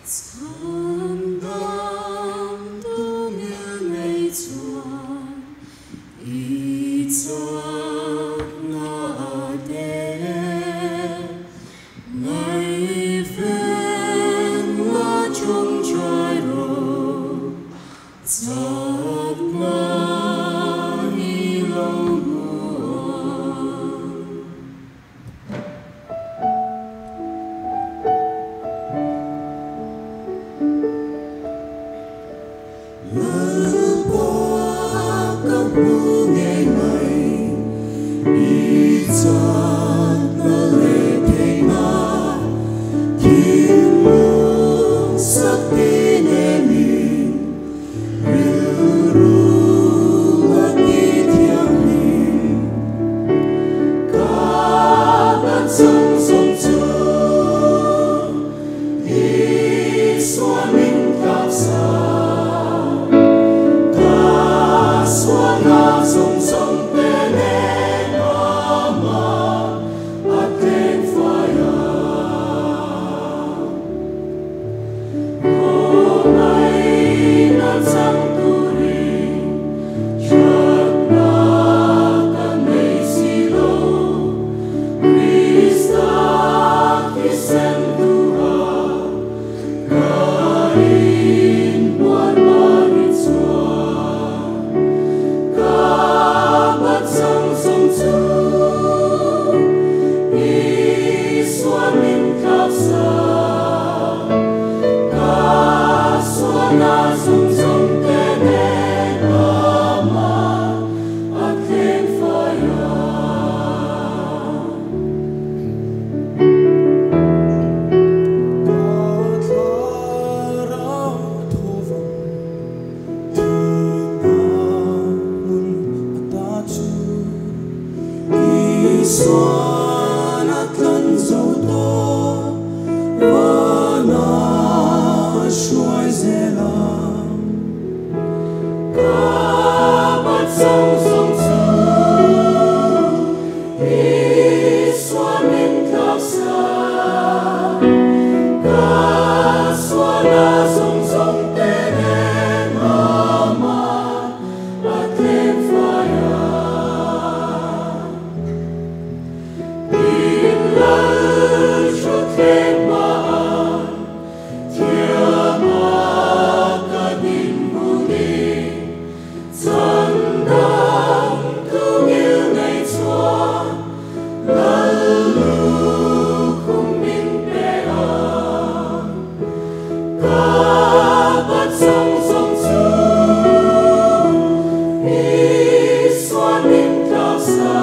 曾感动人的船，一刹那的爱分了中trái rồi giọt na đi lâu muộn. Lỡ qua các bunga ngày, ikat na lepay na thiên mong sakti namin, rirung at itiyamin, kabat sang songsun, iswamin kapsa. Suona song song tene mama ating fire. Kung ay nagsang turing, siya't nakanay silo. Krista kisentura, kain buwan manitswa. Iswamin kapsa, kaswana sungsung tene mama ating fire. Katlaraw tovang tinamun atatsu. Iswan at lanzaw to Wana shuay zelam Kabat sang songsu Iswan min kapsa Kaswana song tene mama ating fire. Kabat sang songsu Iswamin kapsa.